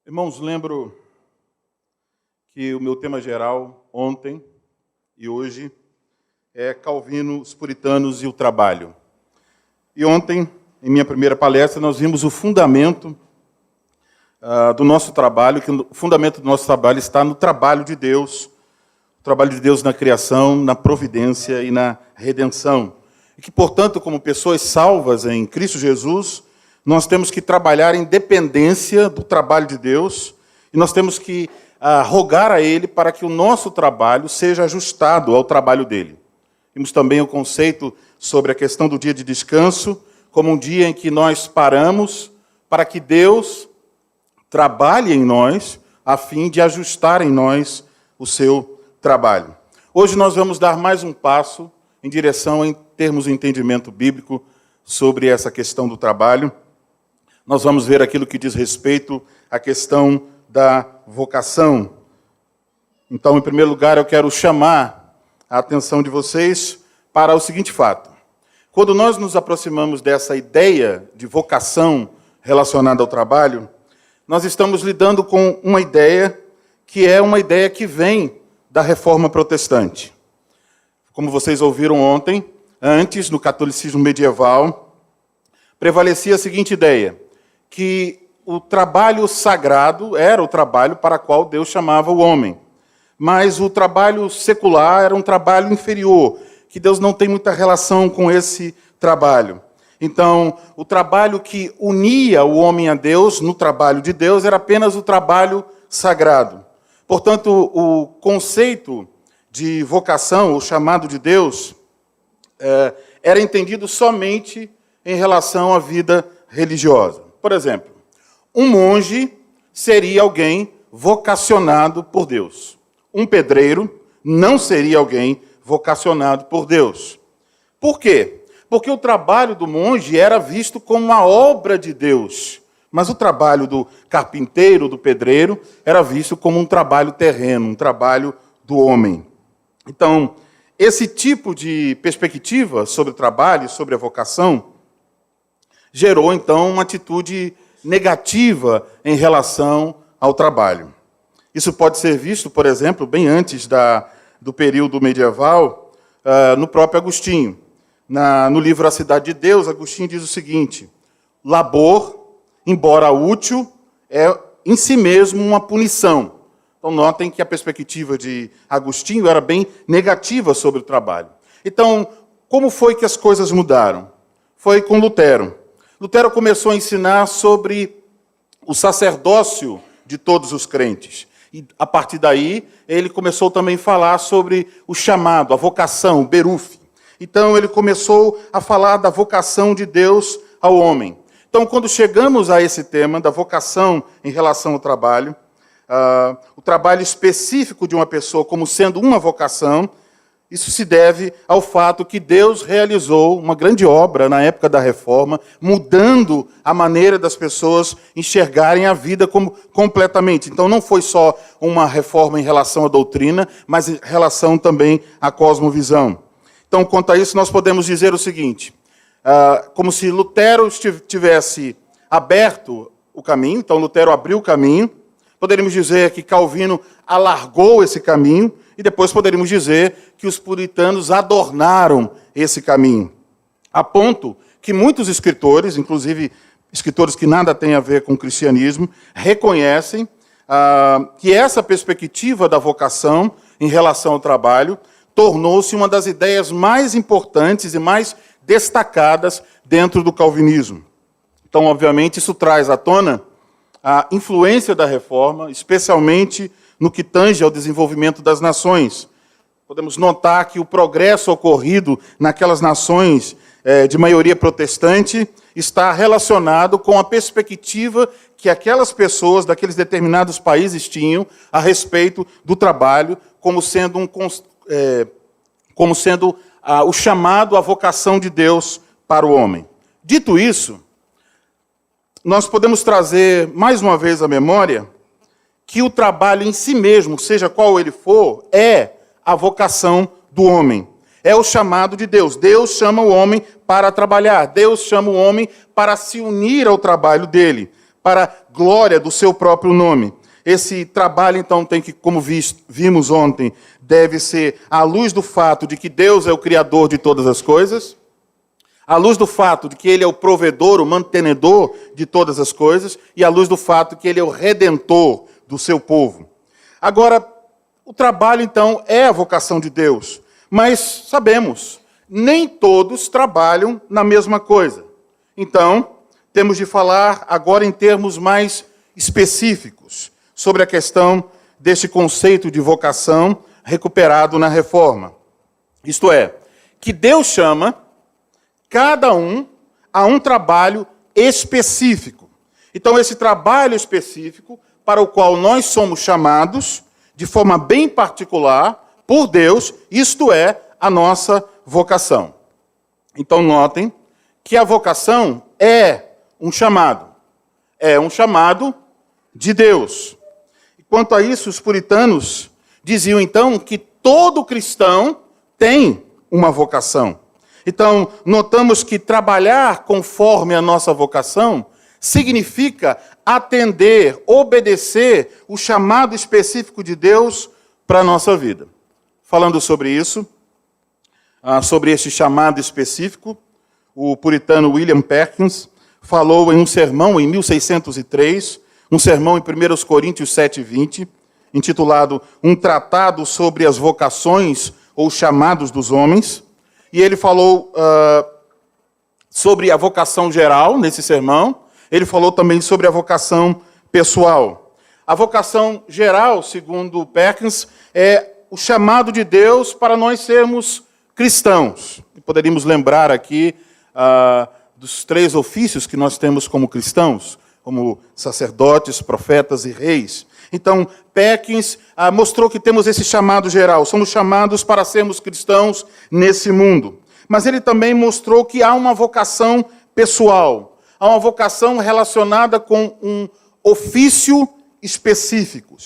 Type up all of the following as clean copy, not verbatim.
Irmãos, lembro que o meu tema geral ontem e hoje é Calvino, os puritanos e o trabalho. E ontem, em minha primeira palestra, nós vimos o fundamento do nosso trabalho, que o fundamento do nosso trabalho está no trabalho de Deus, o trabalho de Deus na criação, na providência e na redenção. E que, portanto, como pessoas salvas em Cristo Jesus, nós temos que trabalhar em dependência do trabalho de Deus e nós temos que rogar a Ele para que o nosso trabalho seja ajustado ao trabalho dEle. Vimos também o conceito sobre a questão do dia de descanso, como um dia em que nós paramos para que Deus trabalhe em nós, a fim de ajustar em nós o seu trabalho. Hoje nós vamos dar mais um passo em direção a termos um entendimento bíblico sobre essa questão do trabalho. Nós vamos ver aquilo que diz respeito à questão da vocação. Então, em primeiro lugar, eu quero chamar a atenção de vocês para o seguinte fato. Quando nós nos aproximamos dessa ideia de vocação relacionada ao trabalho, nós estamos lidando com uma ideia que é uma ideia que vem da Reforma Protestante. Como vocês ouviram ontem, antes, no catolicismo medieval, prevalecia a seguinte ideia, que o trabalho sagrado era o trabalho para o qual Deus chamava o homem. Mas o trabalho secular era um trabalho inferior, que Deus não tem muita relação com esse trabalho. Então, o trabalho que unia o homem a Deus, no trabalho de Deus, era apenas o trabalho sagrado. Portanto, o conceito de vocação, o chamado de Deus, era entendido somente em relação à vida religiosa. Por exemplo, um monge seria alguém vocacionado por Deus. Um pedreiro não seria alguém vocacionado por Deus. Por quê? Porque o trabalho do monge era visto como uma obra de Deus, mas o trabalho do carpinteiro, do pedreiro, era visto como um trabalho terreno, um trabalho do homem. Então, esse tipo de perspectiva sobre o trabalho, sobre a vocação, gerou, então, uma atitude negativa em relação ao trabalho. Isso pode ser visto, por exemplo, bem antes do período medieval, no próprio Agostinho. No livro A Cidade de Deus, Agostinho diz o seguinte: labor, embora útil, é em si mesmo uma punição. Então, notem que a perspectiva de Agostinho era bem negativa sobre o trabalho. Então, como foi que as coisas mudaram? Foi com Lutero. Lutero começou a ensinar sobre o sacerdócio de todos os crentes. E, a partir daí, ele começou também a falar sobre o chamado, a vocação, o beruf. Então, ele começou a falar da vocação de Deus ao homem. Então, quando chegamos a esse tema da vocação em relação ao trabalho, o trabalho específico de uma pessoa como sendo uma vocação, isso se deve ao fato que Deus realizou uma grande obra na época da Reforma, mudando a maneira das pessoas enxergarem a vida como completamente. Então não foi só uma reforma em relação à doutrina, mas em relação também à cosmovisão. Então, quanto a isso, nós podemos dizer o seguinte, como se Lutero tivesse aberto o caminho, então Lutero abriu o caminho, poderíamos dizer que Calvino alargou esse caminho, e depois poderíamos dizer que os puritanos adornaram esse caminho. A ponto que muitos escritores, inclusive escritores que nada têm a ver com o cristianismo, reconhecem que essa perspectiva da vocação em relação ao trabalho tornou-se uma das ideias mais importantes e mais destacadas dentro do calvinismo. Então, obviamente, isso traz à tona a influência da Reforma, especialmente no que tange ao desenvolvimento das nações. Podemos notar que o progresso ocorrido naquelas nações de maioria protestante está relacionado com a perspectiva que aquelas pessoas daqueles determinados países tinham a respeito do trabalho como sendo o chamado, a vocação de Deus para o homem. Dito isso, nós podemos trazer mais uma vez à memória que o trabalho em si mesmo, seja qual ele for, é a vocação do homem. É o chamado de Deus. Deus chama o homem para trabalhar. Deus chama o homem para se unir ao trabalho dele, para a glória do seu próprio nome. Esse trabalho, então, tem que, como vimos ontem, deve ser à luz do fato de que Deus é o Criador de todas as coisas, à luz do fato de que Ele é o provedor, o mantenedor de todas as coisas, e à luz do fato de que Ele é o redentor do seu povo. Agora, o trabalho, então, é a vocação de Deus, mas sabemos, nem todos trabalham na mesma coisa. Então, temos de falar agora em termos mais específicos sobre a questão deste conceito de vocação recuperado na Reforma. Isto é, que Deus chama cada um a um trabalho específico. Então, esse trabalho específico para o qual nós somos chamados, de forma bem particular, por Deus, isto é, a nossa vocação. Então, notem que a vocação é um chamado de Deus. E quanto a isso, os puritanos diziam, então, que todo cristão tem uma vocação. Então, notamos que trabalhar conforme a nossa vocação significa atender, obedecer o chamado específico de Deus para a nossa vida. Falando sobre isso, sobre este chamado específico, o puritano William Perkins falou em um sermão em 1603, um sermão em 1 Coríntios 7:20, intitulado Um Tratado sobre as Vocações ou Chamados dos Homens. E ele falou sobre a vocação geral nesse sermão. Ele falou também sobre a vocação pessoal. A vocação geral, segundo Perkins, é o chamado de Deus para nós sermos cristãos. Poderíamos lembrar aqui dos 3 ofícios que nós temos como cristãos, como sacerdotes, profetas e reis. Então, Perkins mostrou que temos esse chamado geral, somos chamados para sermos cristãos nesse mundo. Mas ele também mostrou que há uma vocação pessoal, há uma vocação relacionada com um ofício específico.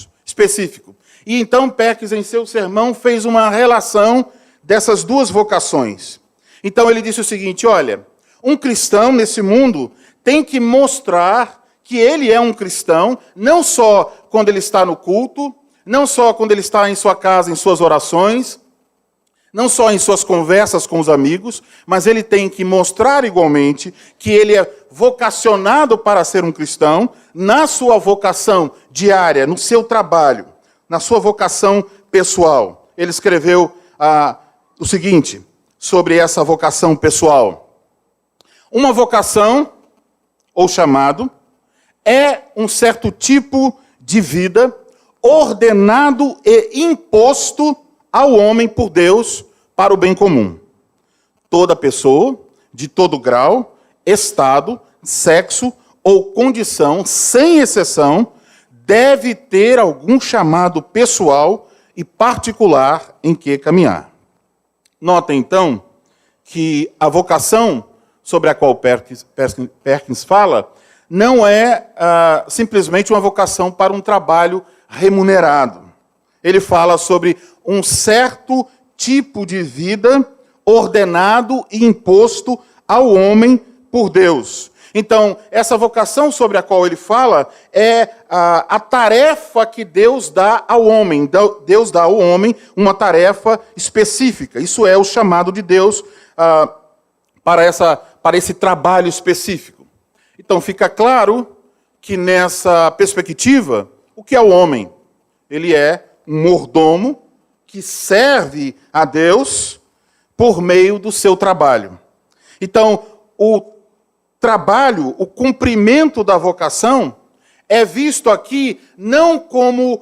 E então Perkins, em seu sermão, fez uma relação dessas duas vocações. Então ele disse o seguinte, olha, um cristão nesse mundo tem que mostrar que ele é um cristão, não só quando ele está no culto, não só quando ele está em sua casa, em suas orações, não só em suas conversas com os amigos, mas ele tem que mostrar igualmente que ele é vocacionado para ser um cristão na sua vocação diária, no seu trabalho, na sua vocação pessoal. Ele escreveu o seguinte sobre essa vocação pessoal. Uma vocação, ou chamado, é um certo tipo de vida ordenado e imposto ao homem por Deus para o bem comum. Toda pessoa, de todo grau, estado, sexo ou condição, sem exceção, deve ter algum chamado pessoal e particular em que caminhar. Notem, então, que a vocação sobre a qual Perkins fala não é simplesmente uma vocação para um trabalho remunerado. Ele fala sobre um certo tipo de vida ordenado e imposto ao homem por Deus. Então, essa vocação sobre a qual ele fala é a tarefa que Deus dá ao homem. Deus dá ao homem uma tarefa específica. Isso é o chamado de Deus para esse trabalho específico. Então, fica claro que nessa perspectiva, o que é o homem? Ele é um mordomo que serve a Deus por meio do seu trabalho. Então, o trabalho, o cumprimento da vocação, é visto aqui não como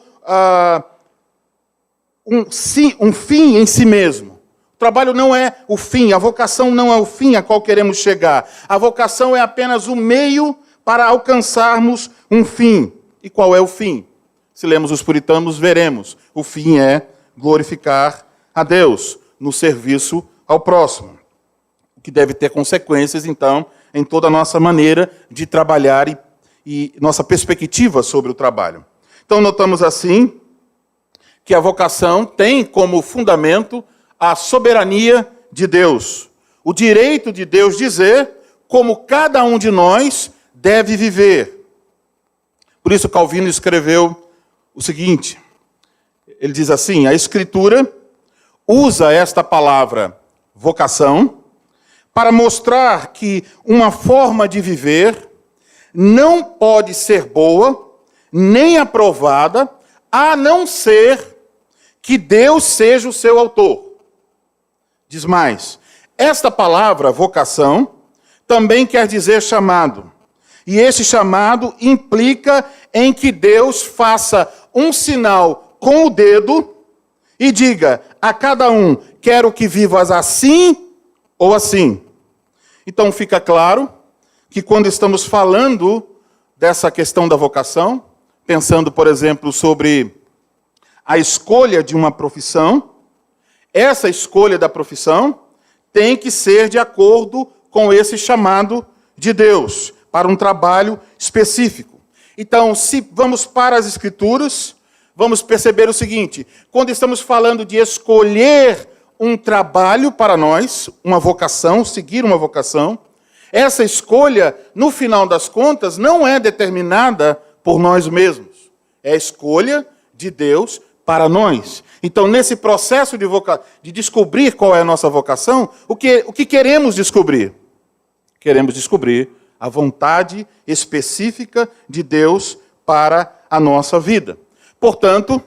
um fim em si mesmo. O trabalho não é o fim, a vocação não é o fim a qual queremos chegar. A vocação é apenas o meio para alcançarmos um fim. E qual é o fim? Se lemos os puritanos, veremos. O fim é glorificar a Deus no serviço ao próximo. O que deve ter consequências, então, em toda a nossa maneira de trabalhar e nossa perspectiva sobre o trabalho. Então, notamos assim que a vocação tem como fundamento a soberania de Deus. O direito de Deus dizer como cada um de nós deve viver. Por isso Calvino escreveu o seguinte, ele diz assim, a Escritura usa esta palavra vocação para mostrar que uma forma de viver não pode ser boa, nem aprovada, a não ser que Deus seja o seu autor. Diz mais, esta palavra, vocação, também quer dizer chamado. E esse chamado implica em que Deus faça um sinal com o dedo e diga a cada um, quero que vivas assim ou assim. Então fica claro que quando estamos falando dessa questão da vocação, pensando, por exemplo, sobre a escolha de uma profissão, essa escolha da profissão tem que ser de acordo com esse chamado de Deus, para um trabalho específico. Então, se vamos para as Escrituras, vamos perceber o seguinte, quando estamos falando de escolher um trabalho para nós, uma vocação, seguir uma vocação, essa escolha, no final das contas, não é determinada por nós mesmos. É a escolha de Deus para nós. Então, nesse processo de descobrir qual é a nossa vocação, o que queremos descobrir? Queremos descobrir a vontade específica de Deus para a nossa vida. Portanto,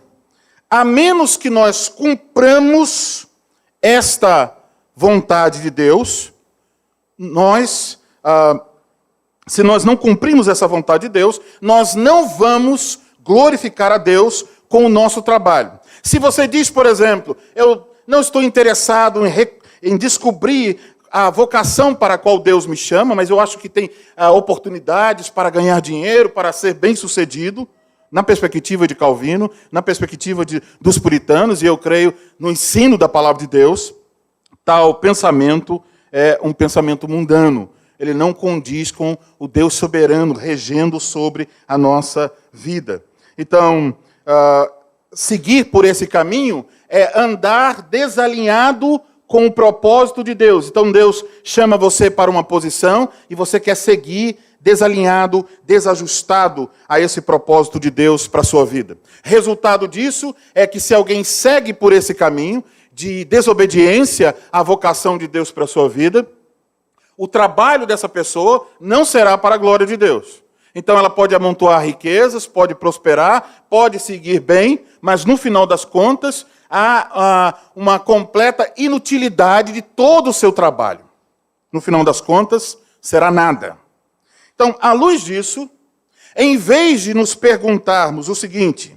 a menos que nós cumpramos esta vontade de Deus, se nós não cumprimos essa vontade de Deus, nós não vamos glorificar a Deus com o nosso trabalho. Se você diz, por exemplo, eu não estou interessado em descobrir a vocação para a qual Deus me chama, mas eu acho que tem oportunidades para ganhar dinheiro, para ser bem-sucedido, na perspectiva de Calvino, na perspectiva dos puritanos, e eu creio no ensino da palavra de Deus, tal pensamento é um pensamento mundano. Ele não condiz com o Deus soberano regendo sobre a nossa vida. Então, seguir por esse caminho é andar desalinhado com o propósito de Deus. Então Deus chama você para uma posição e você quer seguir desalinhado, desajustado a esse propósito de Deus para a sua vida. Resultado disso é que se alguém segue por esse caminho de desobediência à vocação de Deus para a sua vida, o trabalho dessa pessoa não será para a glória de Deus. Então ela pode amontoar riquezas, pode prosperar, pode seguir bem, mas no final das contas há uma completa inutilidade de todo o seu trabalho. No final das contas, será nada. Então, à luz disso, em vez de nos perguntarmos o seguinte,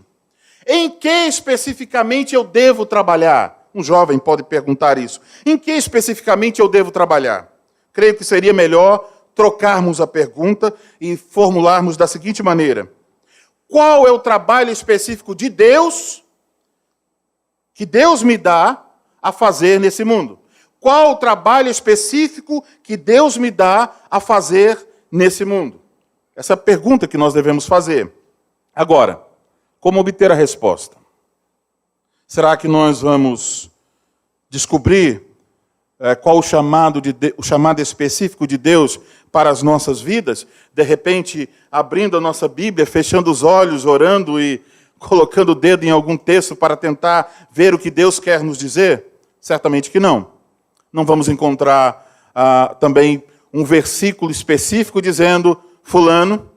em que especificamente eu devo trabalhar? Um jovem pode perguntar isso. Em que especificamente eu devo trabalhar? Creio que seria melhor trocarmos a pergunta e formularmos da seguinte maneira. Qual é o trabalho específico de Deus que Deus me dá a fazer nesse mundo? Qual o trabalho específico que Deus me dá a fazer nesse mundo? Essa é a pergunta que nós devemos fazer. Agora, como obter a resposta? Será que nós vamos descobrir qual o chamado específico de Deus para as nossas vidas? De repente, abrindo a nossa Bíblia, fechando os olhos, orando e colocando o dedo em algum texto para tentar ver o que Deus quer nos dizer? Certamente que não. Não vamos encontrar também um versículo específico dizendo, fulano,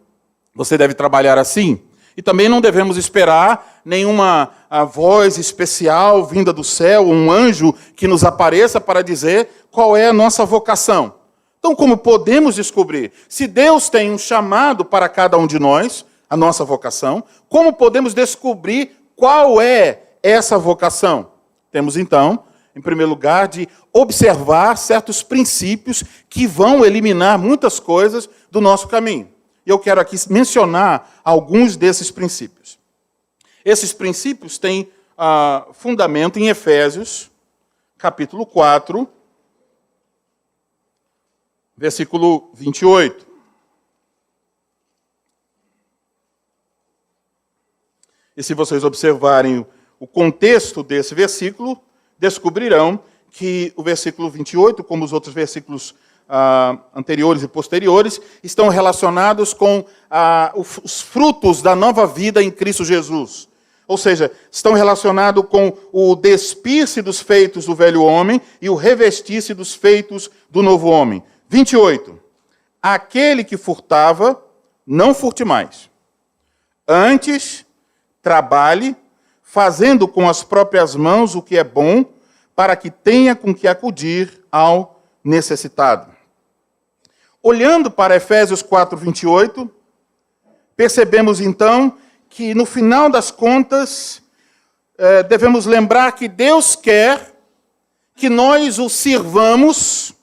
você deve trabalhar assim. E também não devemos esperar nenhuma voz especial vinda do céu, um anjo que nos apareça para dizer qual é a nossa vocação. Então, como podemos descobrir? Se Deus tem um chamado para cada um de nós, a nossa vocação, como podemos descobrir qual é essa vocação? Temos, então, em primeiro lugar, de observar certos princípios que vão eliminar muitas coisas do nosso caminho. E eu quero aqui mencionar alguns desses princípios. Esses princípios têm fundamento em Efésios, capítulo 4, versículo 28. E se vocês observarem o contexto desse versículo, descobrirão que o versículo 28, como os outros versículos anteriores e posteriores, estão relacionados com os frutos da nova vida em Cristo Jesus. Ou seja, estão relacionados com o despir-se dos feitos do velho homem e o revestir-se dos feitos do novo homem. 28. Aquele que furtava, não furte mais. Antes, trabalhe, fazendo com as próprias mãos o que é bom, para que tenha com que acudir ao necessitado. Olhando para Efésios 4, 28, percebemos então que, no final das contas, devemos lembrar que Deus quer que nós o sirvamos,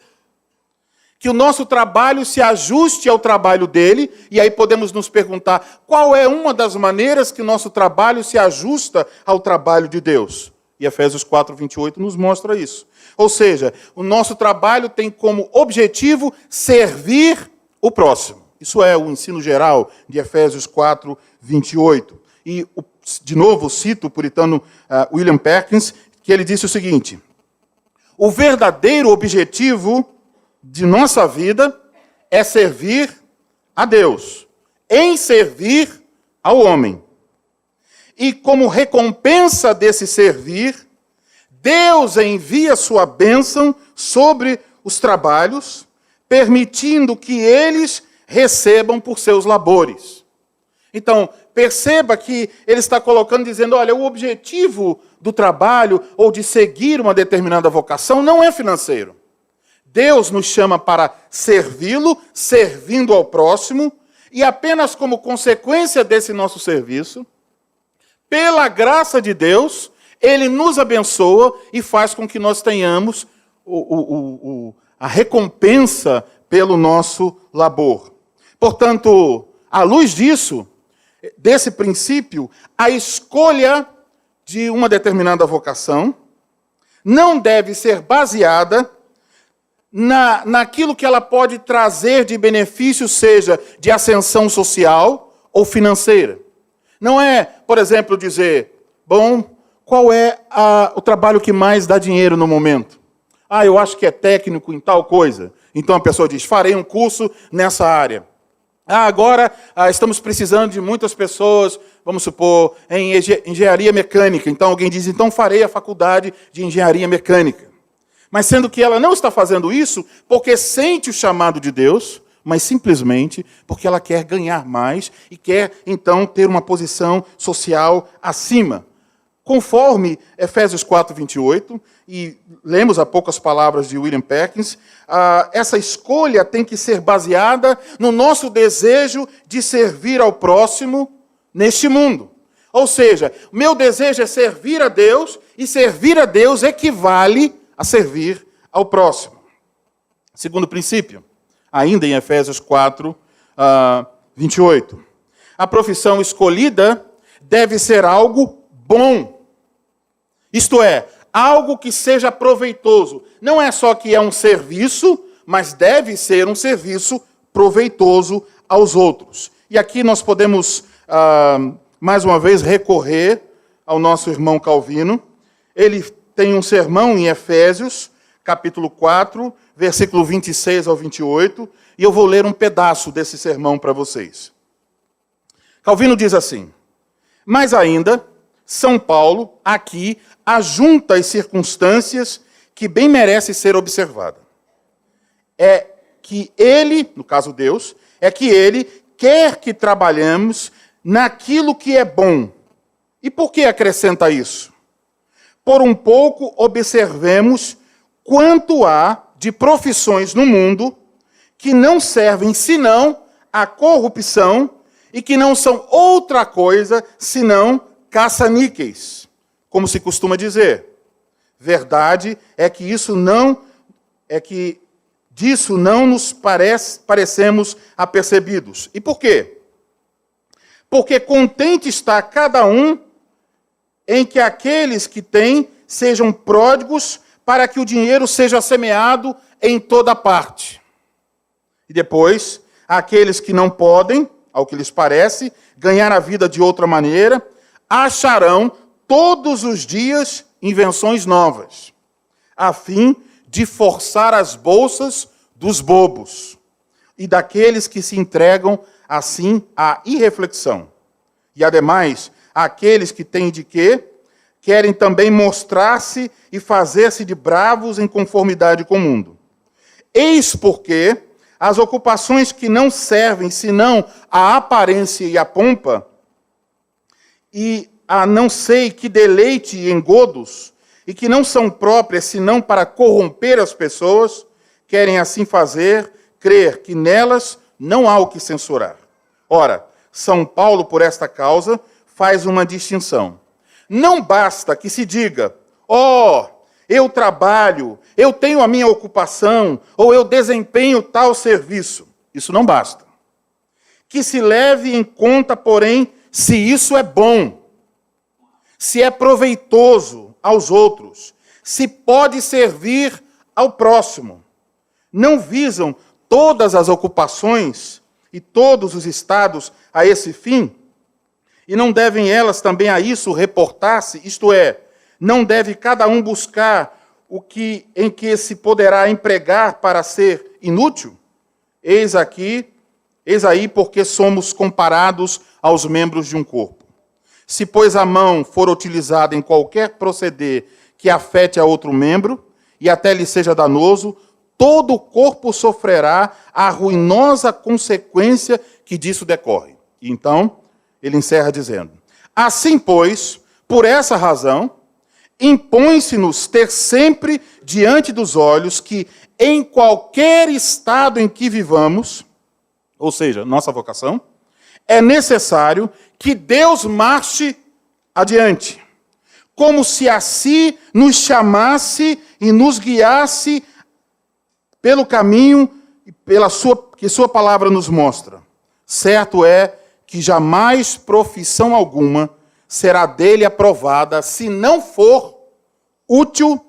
que o nosso trabalho se ajuste ao trabalho dele, e aí podemos nos perguntar qual é uma das maneiras que o nosso trabalho se ajusta ao trabalho de Deus. E Efésios 4, 28 nos mostra isso. Ou seja, o nosso trabalho tem como objetivo servir o próximo. Isso é o ensino geral de Efésios 4, 28. E, de novo, cito o puritano William Perkins, que ele disse o seguinte: o verdadeiro objetivo de nossa vida é servir a Deus, em servir ao homem. E como recompensa desse servir, Deus envia sua bênção sobre os trabalhos, permitindo que eles recebam por seus labores. Então, perceba que ele está colocando, dizendo, olha, o objetivo do trabalho ou de seguir uma determinada vocação não é financeiro. Deus nos chama para servi-lo, servindo ao próximo, e apenas como consequência desse nosso serviço, pela graça de Deus, Ele nos abençoa e faz com que nós tenhamos a recompensa pelo nosso labor. Portanto, à luz disso, desse princípio, a escolha de uma determinada vocação não deve ser baseada naquilo que ela pode trazer de benefício, seja de ascensão social ou financeira. Não é, por exemplo, dizer, bom, qual é o trabalho que mais dá dinheiro no momento? Eu acho que é técnico em tal coisa. Então a pessoa diz, farei um curso nessa área. Agora estamos precisando de muitas pessoas, vamos supor, em engenharia mecânica. Então alguém diz, então farei a faculdade de engenharia mecânica. Mas sendo que ela não está fazendo isso porque sente o chamado de Deus, mas simplesmente porque ela quer ganhar mais e quer, então, ter uma posição social acima. Conforme Efésios 4, 28, e lemos há pouco as palavras de William Perkins, essa escolha tem que ser baseada no nosso desejo de servir ao próximo neste mundo. Ou seja, meu desejo é servir a Deus, e servir a Deus equivale a servir ao próximo. Segundo princípio, ainda em Efésios 4, 28. A profissão escolhida deve ser algo bom. Isto é, algo que seja proveitoso. Não é só que é um serviço, mas deve ser um serviço proveitoso aos outros. E aqui nós podemos, mais uma vez, recorrer ao nosso irmão Calvino. Ele tem um sermão em Efésios, capítulo 4, versículo 26 ao 28, e eu vou ler um pedaço desse sermão para vocês. Calvino diz assim: mas ainda, São Paulo, aqui, ajunta as circunstâncias que bem merece ser observada. É que ele, no caso Deus, é que ele quer que trabalhemos naquilo que é bom. E por que acrescenta isso? Por um pouco observemos quanto há de profissões no mundo que não servem senão à corrupção e que não são outra coisa senão caça-níqueis, como se costuma dizer. Verdade é que disso não nos parecemos apercebidos. E por quê? Porque contente está cada um em que aqueles que têm sejam pródigos, para que o dinheiro seja semeado em toda parte. E depois, aqueles que não podem, ao que lhes parece, ganhar a vida de outra maneira, acharão todos os dias invenções novas, a fim de forçar as bolsas dos bobos e daqueles que se entregam, assim, à irreflexão. E, ademais, aqueles que têm de quê? Querem também mostrar-se e fazer-se de bravos em conformidade com o mundo. Eis porque as ocupações que não servem senão à aparência e à pompa, e a não sei que deleite e engodos, e que não são próprias senão para corromper as pessoas, querem assim fazer crer que nelas não há o que censurar. Ora, São Paulo, por esta causa, faz uma distinção. Não basta que se diga, eu trabalho, eu tenho a minha ocupação, ou eu desempenho tal serviço. Isso não basta. Que se leve em conta, porém, se isso é bom, se é proveitoso aos outros, se pode servir ao próximo. Não visam todas as ocupações e todos os estados a esse fim? E não devem elas também a isso reportar-se? Isto é, não deve cada um buscar em que se poderá empregar para ser inútil? Eis aí porque somos comparados aos membros de um corpo. Se, pois, a mão for utilizada em qualquer proceder que afete a outro membro, e até lhe seja danoso, todo o corpo sofrerá a ruinosa consequência que disso decorre. E então, ele encerra dizendo, assim, pois, por essa razão, impõe-se-nos ter sempre diante dos olhos que, em qualquer estado em que vivamos, ou seja, nossa vocação, é necessário que Deus marche adiante, como se assim nos chamasse e nos guiasse pelo caminho que sua palavra nos mostra. Certo é que jamais profissão alguma será dele aprovada se não for útil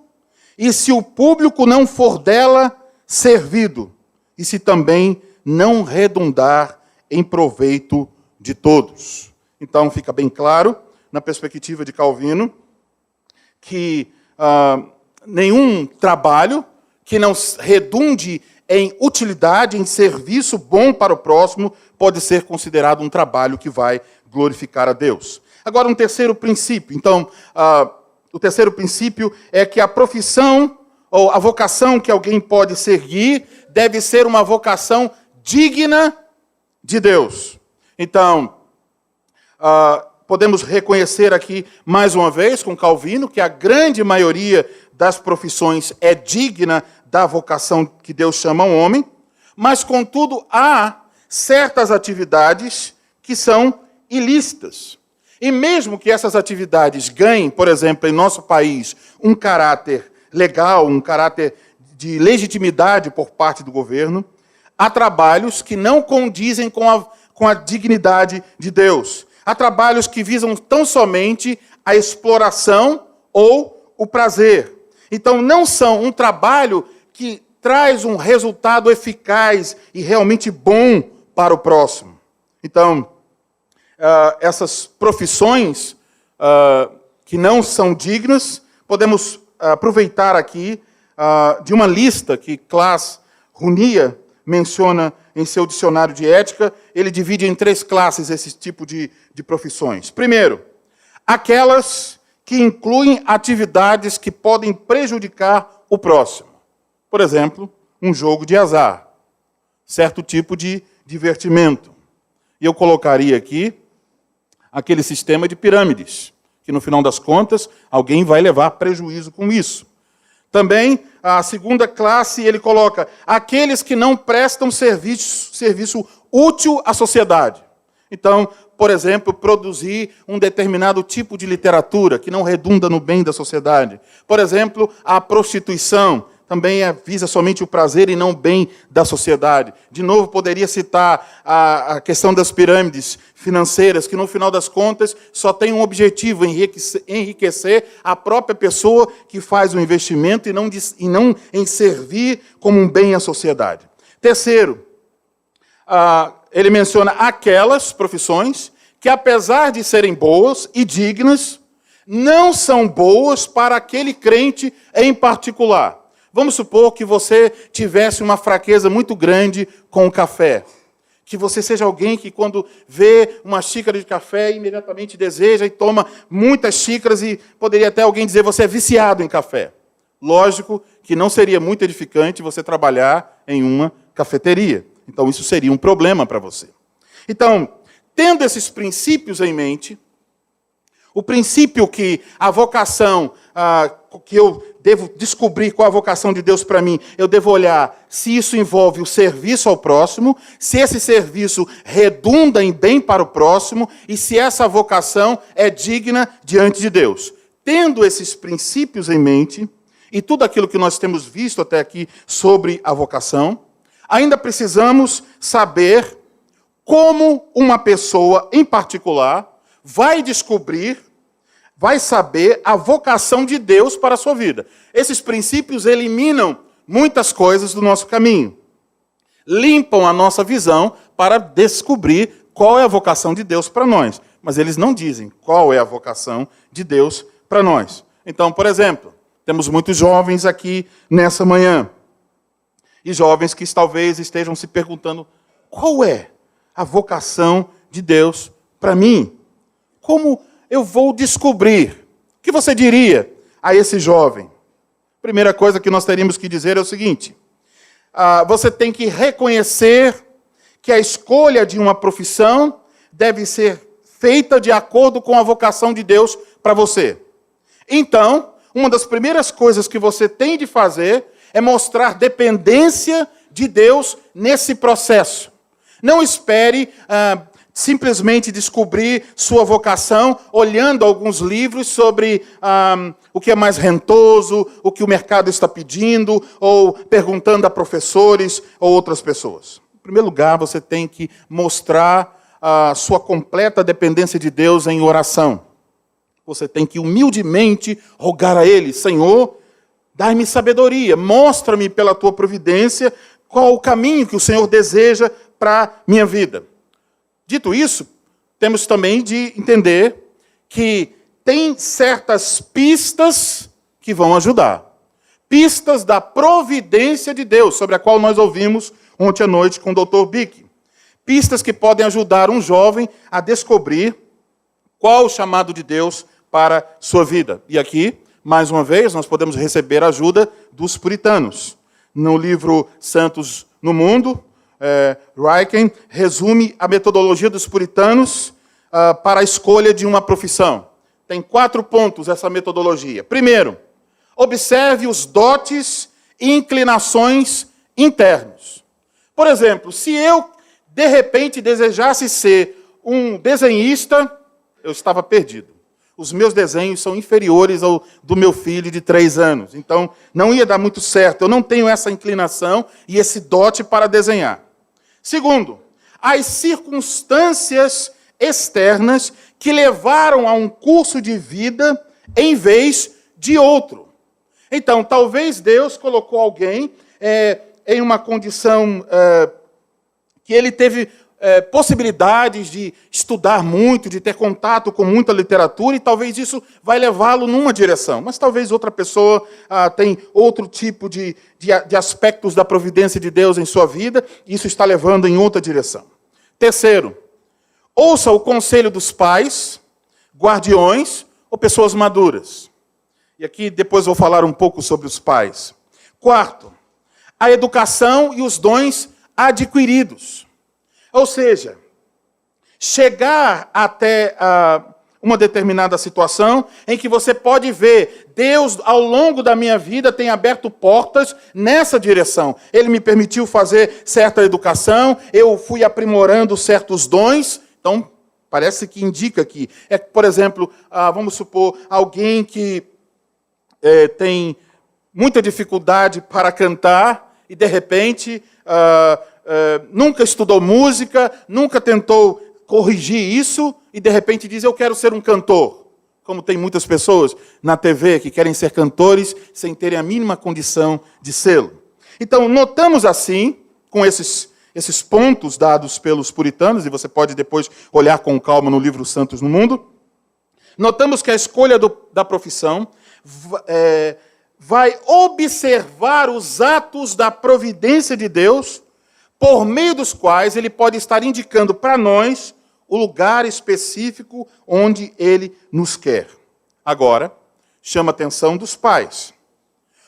e se o público não for dela servido e se também não redundar em proveito de todos. Então, fica bem claro, na perspectiva de Calvino, que nenhum trabalho que não redunde em utilidade, em serviço bom para o próximo, pode ser considerado um trabalho que vai glorificar a Deus. Agora, um terceiro princípio. Então, o terceiro princípio é que a profissão ou a vocação que alguém pode seguir deve ser uma vocação digna de Deus. Então, podemos reconhecer aqui, mais uma vez, com Calvino, que a grande maioria das profissões é digna da vocação que Deus chama ao homem, mas, contudo, há certas atividades que são ilícitas. E mesmo que essas atividades ganhem, por exemplo, em nosso país, um caráter legal, um caráter de legitimidade por parte do governo, há trabalhos que não condizem com a dignidade de Deus. Há trabalhos que visam tão somente a exploração ou o prazer. Então, não são um trabalho que traz um resultado eficaz e realmente bom para o próximo. Então, essas profissões que não são dignas, podemos aproveitar aqui de uma lista que Klaas Runia menciona em seu dicionário de ética. Ele divide em 3 classes esse tipo de profissões. Primeiro, aquelas que incluem atividades que podem prejudicar o próximo. Por exemplo, um jogo de azar, certo tipo de divertimento. E eu colocaria aqui aquele sistema de pirâmides, que no final das contas alguém vai levar prejuízo com isso. Também, a segunda classe, ele coloca aqueles que não prestam serviço útil à sociedade. Então, por exemplo, produzir um determinado tipo de literatura que não redunda no bem da sociedade. Por exemplo, a prostituição também visa somente o prazer e não o bem da sociedade. De novo, poderia citar a questão das pirâmides financeiras, que no final das contas só tem um objetivo, enriquecer a própria pessoa que faz o investimento e não em servir como um bem à sociedade. Terceiro, ele menciona aquelas profissões que, apesar de serem boas e dignas, não são boas para aquele crente em particular. Vamos supor que você tivesse uma fraqueza muito grande com o café. Que você seja alguém que, quando vê uma xícara de café, imediatamente deseja e toma muitas xícaras, e poderia até alguém dizer, você é viciado em café. Lógico que não seria muito edificante você trabalhar em uma cafeteria. Então, isso seria um problema para você. Então, tendo esses princípios em mente, o princípio que a vocação, que eu devo descobrir qual a vocação de Deus para mim, eu devo olhar se isso envolve o serviço ao próximo, se esse serviço redunda em bem para o próximo e se essa vocação é digna diante de Deus. Tendo esses princípios em mente, e tudo aquilo que nós temos visto até aqui sobre a vocação, ainda precisamos saber como uma pessoa em particular vai descobrir, vai saber a vocação de Deus para a sua vida. Esses princípios eliminam muitas coisas do nosso caminho. Limpam a nossa visão para descobrir qual é a vocação de Deus para nós. Mas eles não dizem qual é a vocação de Deus para nós. Então, por exemplo, temos muitos jovens aqui nessa manhã. E jovens que talvez estejam se perguntando, qual é a vocação de Deus para mim? Como eu vou descobrir? O que você diria a esse jovem? Primeira coisa que nós teríamos que dizer é o seguinte: você tem que reconhecer que a escolha de uma profissão deve ser feita de acordo com a vocação de Deus para você. Então, uma das primeiras coisas que você tem de fazer é mostrar dependência de Deus nesse processo. Não espere simplesmente descobrir sua vocação olhando alguns livros sobre o que é mais rentoso, o que o mercado está pedindo, ou perguntando a professores ou outras pessoas. Em primeiro lugar, você tem que mostrar a sua completa dependência de Deus em oração. Você tem que humildemente rogar a Ele, Senhor, dai-me sabedoria, mostra-me pela Tua providência qual o caminho que o Senhor deseja para a minha vida. Dito isso, temos também de entender que tem certas pistas que vão ajudar. Pistas da providência de Deus, sobre a qual nós ouvimos ontem à noite com o Dr. Bick. Pistas que podem ajudar um jovem a descobrir qual o chamado de Deus para sua vida. E aqui, mais uma vez, nós podemos receber a ajuda dos puritanos. No livro Santos no Mundo, Ryken resume a metodologia dos puritanos para a escolha de uma profissão. Tem 4 pontos essa metodologia. Primeiro, observe os dotes e inclinações internos. Por exemplo, se eu, de repente, desejasse ser um desenhista, eu estava perdido. Os meus desenhos são inferiores ao do meu filho de 3 anos. Então, não ia dar muito certo. Eu não tenho essa inclinação e esse dote para desenhar. Segundo, as circunstâncias externas que levaram a um curso de vida em vez de outro. Então, talvez Deus colocou alguém em uma condição que ele teve possibilidades de estudar muito, de ter contato com muita literatura, e talvez isso vai levá-lo numa direção. Mas talvez outra pessoa tem outro tipo de aspectos da providência de Deus em sua vida, e isso está levando em outra direção. Terceiro, ouça o conselho dos pais, guardiões ou pessoas maduras. E aqui depois vou falar um pouco sobre os pais. Quarto, a educação e os dons adquiridos. Ou seja, chegar até uma determinada situação em que você pode ver, Deus, ao longo da minha vida, tem aberto portas nessa direção. Ele me permitiu fazer certa educação, eu fui aprimorando certos dons. Então, parece que indica aqui. Por exemplo, vamos supor, alguém que tem muita dificuldade para cantar e, de repente, nunca estudou música, nunca tentou corrigir isso e, de repente, diz, eu quero ser um cantor. Como tem muitas pessoas na TV que querem ser cantores sem terem a mínima condição de sê-lo. Então, notamos assim, com esses pontos dados pelos puritanos, e você pode depois olhar com calma no livro Santos no Mundo, notamos que a escolha da profissão vai observar os atos da providência de Deus, por meio dos quais ele pode estar indicando para nós o lugar específico onde ele nos quer. Agora, chama a atenção dos pais.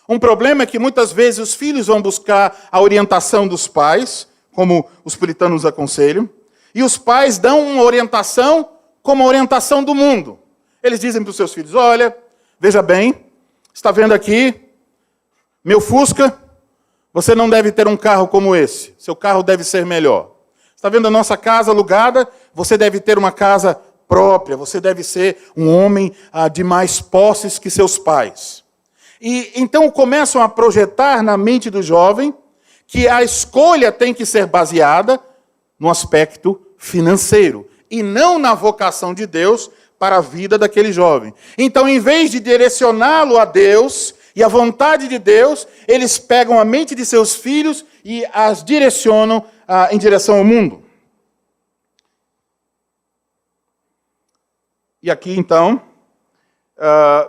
Um problema é que muitas vezes os filhos vão buscar a orientação dos pais, como os puritanos aconselham, e os pais dão uma orientação como a orientação do mundo. Eles dizem para os seus filhos: olha, veja bem, está vendo aqui, meu Fusca, você não deve ter um carro como esse, seu carro deve ser melhor. Está vendo a nossa casa alugada, você deve ter uma casa própria, você deve ser um homem de mais posses que seus pais. E então começam a projetar na mente do jovem que a escolha tem que ser baseada no aspecto financeiro e não na vocação de Deus para a vida daquele jovem. Então, em vez de direcioná-lo a Deus e a vontade de Deus, eles pegam a mente de seus filhos e as direcionam em direção ao mundo. E aqui, então,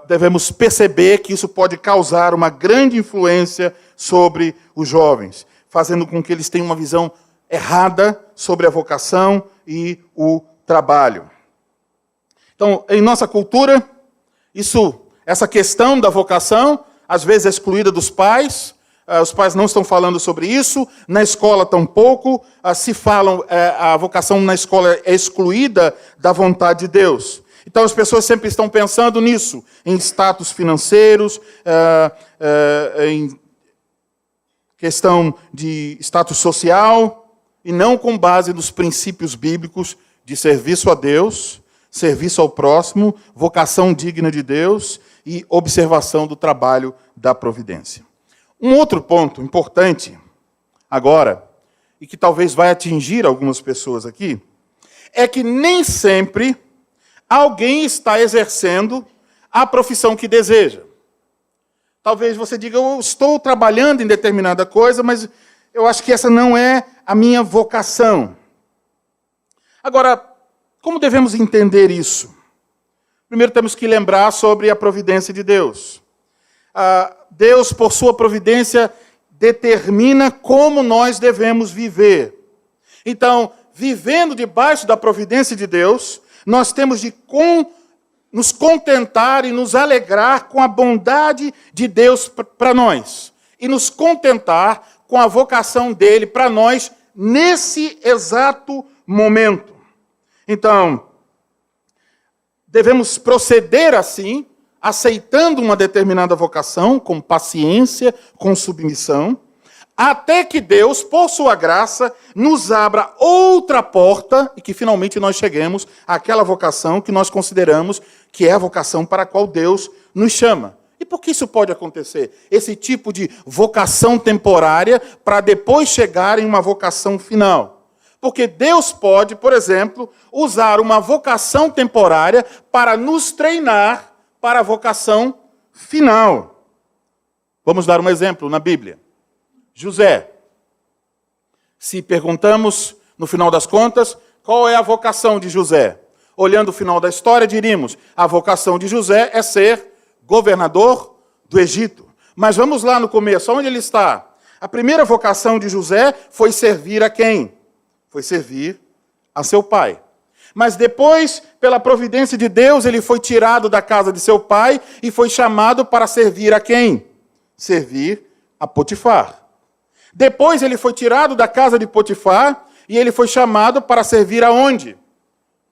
devemos perceber que isso pode causar uma grande influência sobre os jovens, fazendo com que eles tenham uma visão errada sobre a vocação e o trabalho. Então, em nossa cultura, essa questão da vocação, às vezes é excluída dos pais, os pais não estão falando sobre isso, na escola tampouco, se falam, a vocação na escola é excluída da vontade de Deus. Então as pessoas sempre estão pensando nisso, em status financeiros, em questão de status social, e não com base nos princípios bíblicos de serviço a Deus, serviço ao próximo, vocação digna de Deus e observação do trabalho da providência. Um outro ponto importante agora, e que talvez vai atingir algumas pessoas aqui, é que nem sempre alguém está exercendo a profissão que deseja. Talvez você diga: eu estou trabalhando em determinada coisa, mas eu acho que essa não é a minha vocação. Agora, como devemos entender isso? Primeiro temos que lembrar sobre a providência de Deus. Deus, por sua providência, determina como nós devemos viver. Então, vivendo debaixo da providência de Deus, nós temos de nos contentar e nos alegrar com a bondade de Deus para nós. E nos contentar com a vocação dele para nós nesse exato momento. Então, devemos proceder assim, aceitando uma determinada vocação, com paciência, com submissão, até que Deus, por sua graça, nos abra outra porta e que finalmente nós cheguemos àquela vocação que nós consideramos que é a vocação para a qual Deus nos chama. E por que isso pode acontecer? Esse tipo de vocação temporária para depois chegar em uma vocação final. Porque Deus pode, por exemplo, usar uma vocação temporária para nos treinar para a vocação final. Vamos dar um exemplo na Bíblia. José. Se perguntamos, no final das contas, qual é a vocação de José? Olhando o final da história, diríamos: a vocação de José é ser governador do Egito. Mas vamos lá no começo, onde ele está? A primeira vocação de José foi servir a quem? Foi servir a seu pai. Mas depois, pela providência de Deus, ele foi tirado da casa de seu pai e foi chamado para servir a quem? Servir a Potifar. Depois ele foi tirado da casa de Potifar e ele foi chamado para servir aonde?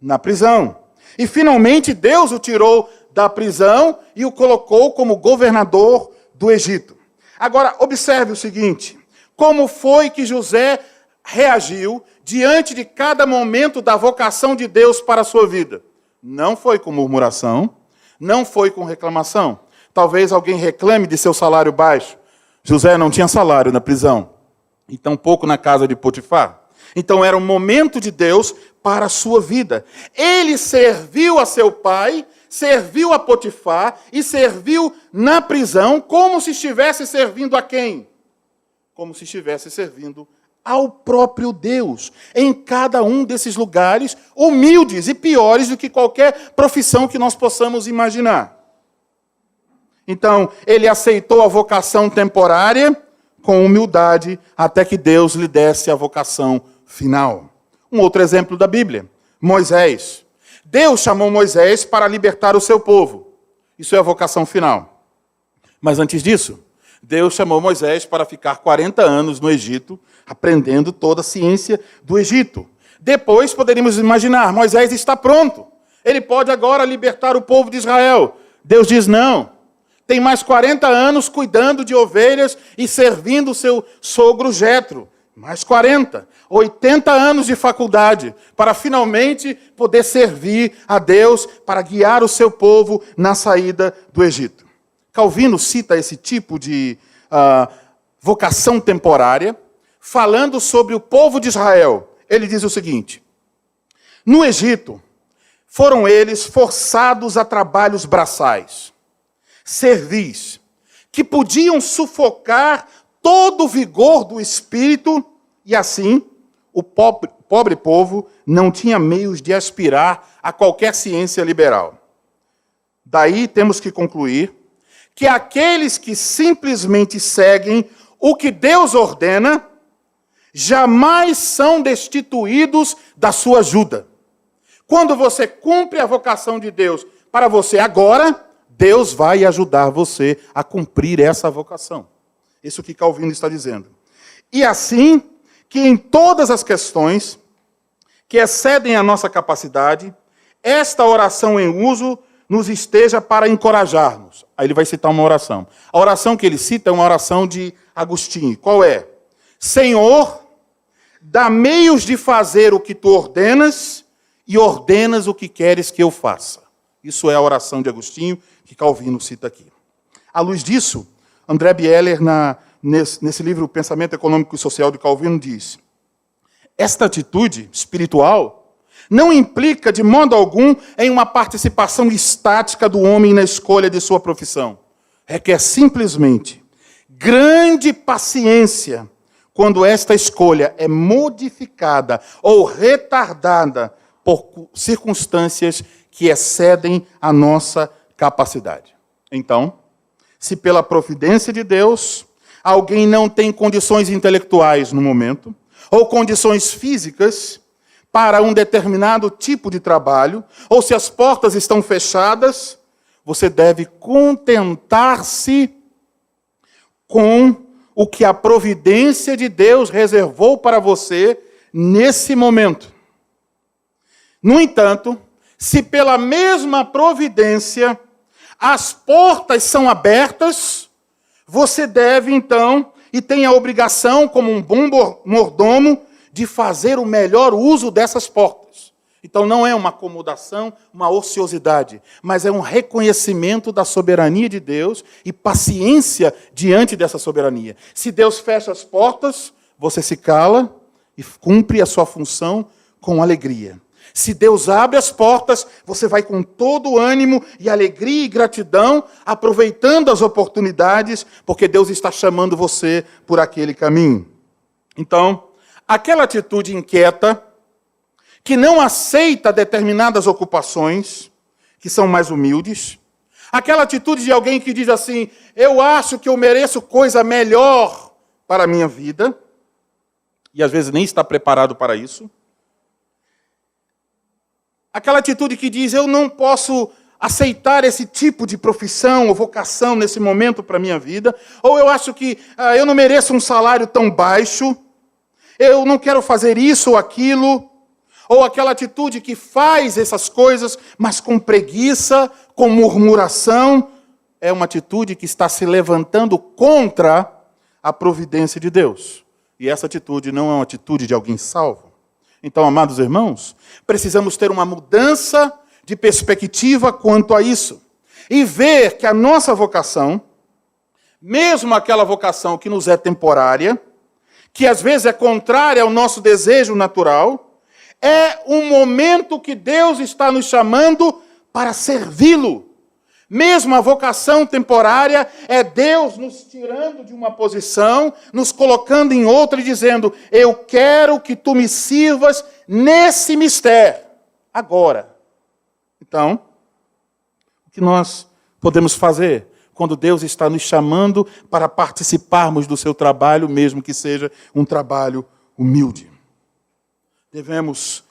Na prisão. E finalmente Deus o tirou da prisão e o colocou como governador do Egito. Agora, observe o seguinte: como foi que José reagiu diante de cada momento da vocação de Deus para a sua vida? Não foi com murmuração, não foi com reclamação. Talvez alguém reclame de seu salário baixo. José não tinha salário na prisão, e tampouco na casa de Potifar. Então era um momento de Deus para a sua vida. Ele serviu a seu pai, serviu a Potifar e serviu na prisão como se estivesse servindo a quem? Como se estivesse servindo ao próprio Deus, em cada um desses lugares humildes e piores do que qualquer profissão que nós possamos imaginar. Então, ele aceitou a vocação temporária com humildade, até que Deus lhe desse a vocação final. Um outro exemplo da Bíblia, Moisés. Deus chamou Moisés para libertar o seu povo. Isso é a vocação final. Mas antes disso, Deus chamou Moisés para ficar 40 anos no Egito, aprendendo toda a ciência do Egito. Depois, poderíamos imaginar, Moisés está pronto. Ele pode agora libertar o povo de Israel. Deus diz não. Tem mais 40 anos cuidando de ovelhas e servindo o seu sogro Jetro. Mais 40. 80 anos de faculdade para finalmente poder servir a Deus, para guiar o seu povo na saída do Egito. Calvino cita esse tipo de vocação temporária, falando sobre o povo de Israel. Ele diz o seguinte: no Egito, foram eles forçados a trabalhos braçais, servis, que podiam sufocar todo o vigor do espírito, e assim, o pobre povo não tinha meios de aspirar a qualquer ciência liberal. Daí temos que concluir que aqueles que simplesmente seguem o que Deus ordena, jamais são destituídos da sua ajuda. Quando você cumpre a vocação de Deus para você agora, Deus vai ajudar você a cumprir essa vocação. Isso que Calvino está dizendo. E assim, que em todas as questões que excedem a nossa capacidade, esta oração em uso nos esteja para encorajar-nos. Aí ele vai citar uma oração. A oração que ele cita é uma oração de Agostinho. Qual é? Senhor, dá meios de fazer o que tu ordenas e ordenas o que queres que eu faça. Isso é a oração de Agostinho que Calvino cita aqui. À luz disso, André Bieler, nesse livro Pensamento Econômico e Social de Calvino, diz: esta atitude espiritual não implica de modo algum em uma participação estática do homem na escolha de sua profissão. Requer simplesmente grande paciência quando esta escolha é modificada ou retardada por circunstâncias que excedem a nossa capacidade. Então, se pela providência de Deus, alguém não tem condições intelectuais no momento, ou condições físicas para um determinado tipo de trabalho, ou se as portas estão fechadas, você deve contentar-se com o que a providência de Deus reservou para você nesse momento. No entanto, se pela mesma providência as portas são abertas, você deve então, e tem a obrigação, como um bom mordomo, de fazer o melhor uso dessas portas. Então não é uma acomodação, uma ociosidade, mas é um reconhecimento da soberania de Deus e paciência diante dessa soberania. Se Deus fecha as portas, você se cala e cumpre a sua função com alegria. Se Deus abre as portas, você vai com todo o ânimo e alegria e gratidão, aproveitando as oportunidades, porque Deus está chamando você por aquele caminho. Então, aquela atitude inquieta, que não aceita determinadas ocupações, que são mais humildes, aquela atitude de alguém que diz assim: eu acho que eu mereço coisa melhor para a minha vida, e às vezes nem está preparado para isso. Aquela atitude que diz: eu não posso aceitar esse tipo de profissão ou vocação nesse momento para a minha vida, ou eu acho que eu não mereço um salário tão baixo, eu não quero fazer isso ou aquilo, ou aquela atitude que faz essas coisas, mas com preguiça, com murmuração, é uma atitude que está se levantando contra a providência de Deus. E essa atitude não é uma atitude de alguém salvo. Então, amados irmãos, precisamos ter uma mudança de perspectiva quanto a isso. E ver que a nossa vocação, mesmo aquela vocação que nos é temporária, que às vezes é contrária ao nosso desejo natural, é um momento que Deus está nos chamando para servi-lo. Mesmo a vocação temporária é Deus nos tirando de uma posição, nos colocando em outra e dizendo: eu quero que tu me sirvas nesse mistério, agora. Então, o que nós podemos fazer quando Deus está nos chamando para participarmos do seu trabalho, mesmo que seja um trabalho humilde. Devemos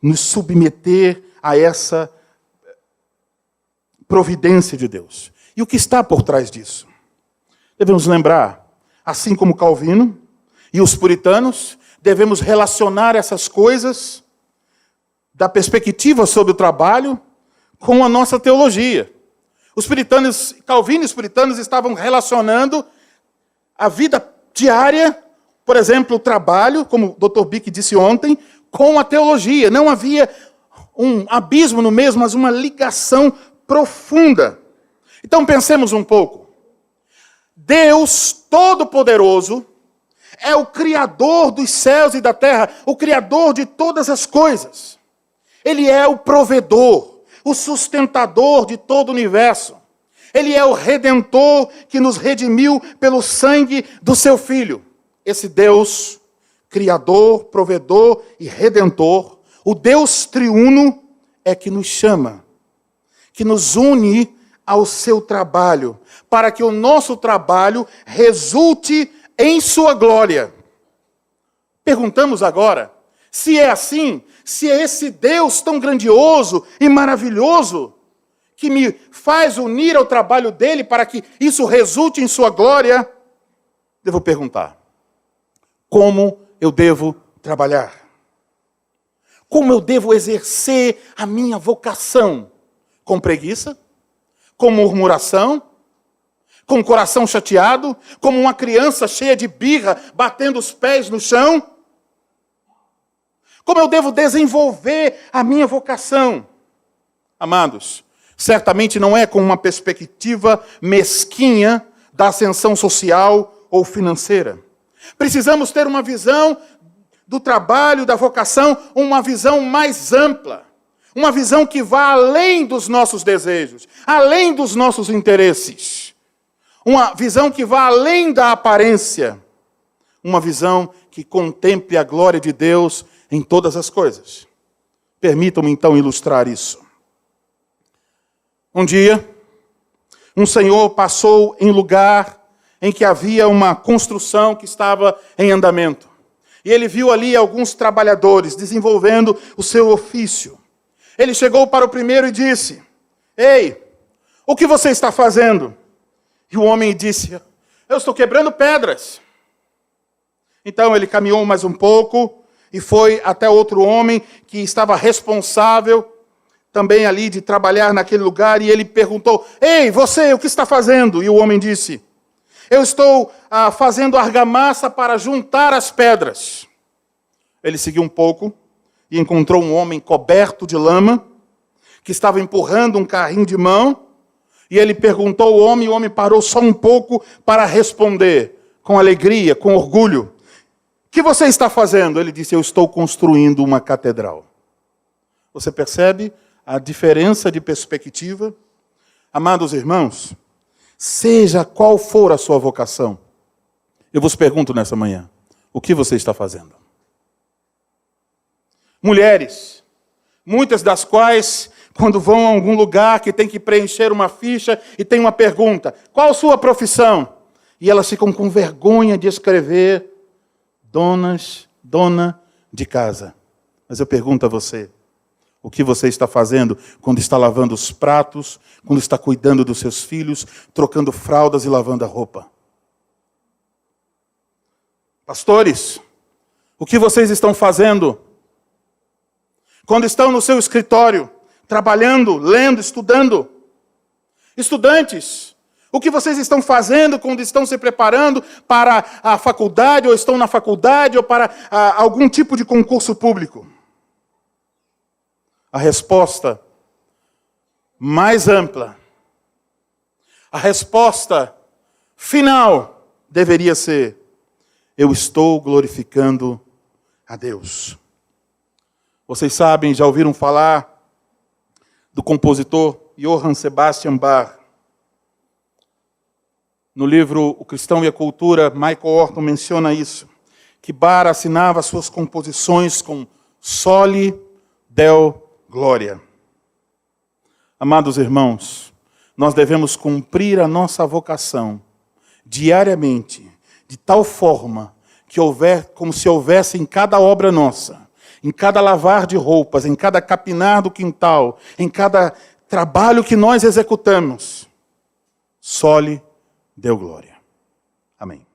nos submeter a essa providência de Deus. E o que está por trás disso? Devemos lembrar, assim como Calvino e os puritanos, devemos relacionar essas coisas da perspectiva sobre o trabalho com a nossa teologia. Os puritanos, Calvino e os puritanos estavam relacionando a vida diária, por exemplo, o trabalho, como o Dr. Bick disse ontem, com a teologia. Não havia um abismo no mesmo, mas uma ligação profunda. Então pensemos um pouco. Deus Todo-Poderoso é o Criador dos céus e da terra, o Criador de todas as coisas. Ele é o provedor, o sustentador de todo o universo. Ele é o Redentor que nos redimiu pelo sangue do seu Filho. Esse Deus, Criador, Provedor e Redentor, o Deus triuno, é que nos chama, que nos une ao seu trabalho, para que o nosso trabalho resulte em sua glória. Perguntamos agora, se é assim, se é esse Deus tão grandioso e maravilhoso, que me faz unir ao trabalho dele para que isso resulte em sua glória, devo perguntar, como eu devo trabalhar? Como eu devo exercer a minha vocação? Com preguiça? Com murmuração? Com o coração chateado? Como uma criança cheia de birra, batendo os pés no chão? Como eu devo desenvolver a minha vocação? Amados, certamente não é com uma perspectiva mesquinha da ascensão social ou financeira. Precisamos ter uma visão do trabalho, da vocação, uma visão mais ampla. Uma visão que vá além dos nossos desejos, além dos nossos interesses. Uma visão que vá além da aparência. Uma visão que contemple a glória de Deus em todas as coisas. Permitam-me então ilustrar isso. Um dia, um senhor passou em lugar em que havia uma construção que estava em andamento. E ele viu ali alguns trabalhadores desenvolvendo o seu ofício. Ele chegou para o primeiro e disse: "Ei, o que você está fazendo?" E o homem disse: "Eu estou quebrando pedras." Então ele caminhou mais um pouco e foi até outro homem que estava responsável também ali de trabalhar naquele lugar, e ele perguntou: "Ei, você, o que está fazendo?" E o homem disse: "Eu estou fazendo argamassa para juntar as pedras." Ele seguiu um pouco e encontrou um homem coberto de lama, que estava empurrando um carrinho de mão, e ele perguntou ao homem, e o homem parou só um pouco para responder, com alegria, com orgulho: "O que você está fazendo?" Ele disse: "Eu estou construindo uma catedral." Você percebe a diferença de perspectiva? Amados irmãos, seja qual for a sua vocação, eu vos pergunto nessa manhã, o que você está fazendo? Mulheres, muitas das quais, quando vão a algum lugar que tem que preencher uma ficha e tem uma pergunta: "Qual a sua profissão?" E elas ficam com vergonha de escrever dona de casa. Mas eu pergunto a você, o que você está fazendo quando está lavando os pratos, quando está cuidando dos seus filhos, trocando fraldas e lavando a roupa? Pastores, o que vocês estão fazendo quando estão no seu escritório, trabalhando, lendo, estudando? Estudantes, o que vocês estão fazendo quando estão se preparando para a faculdade, ou estão na faculdade, ou para algum tipo de concurso público? A resposta mais ampla, a resposta final deveria ser: eu estou glorificando a Deus. Vocês sabem, já ouviram falar do compositor Johann Sebastian Bach? No livro O Cristão e a Cultura, Michael Horton menciona isso, que Bach assinava suas composições com Soli Deo Glória. Amados irmãos, nós devemos cumprir a nossa vocação diariamente, de tal forma que como se houvesse em cada obra nossa, em cada lavar de roupas, em cada capinar do quintal, em cada trabalho que nós executamos, só lhe deu glória. Amém.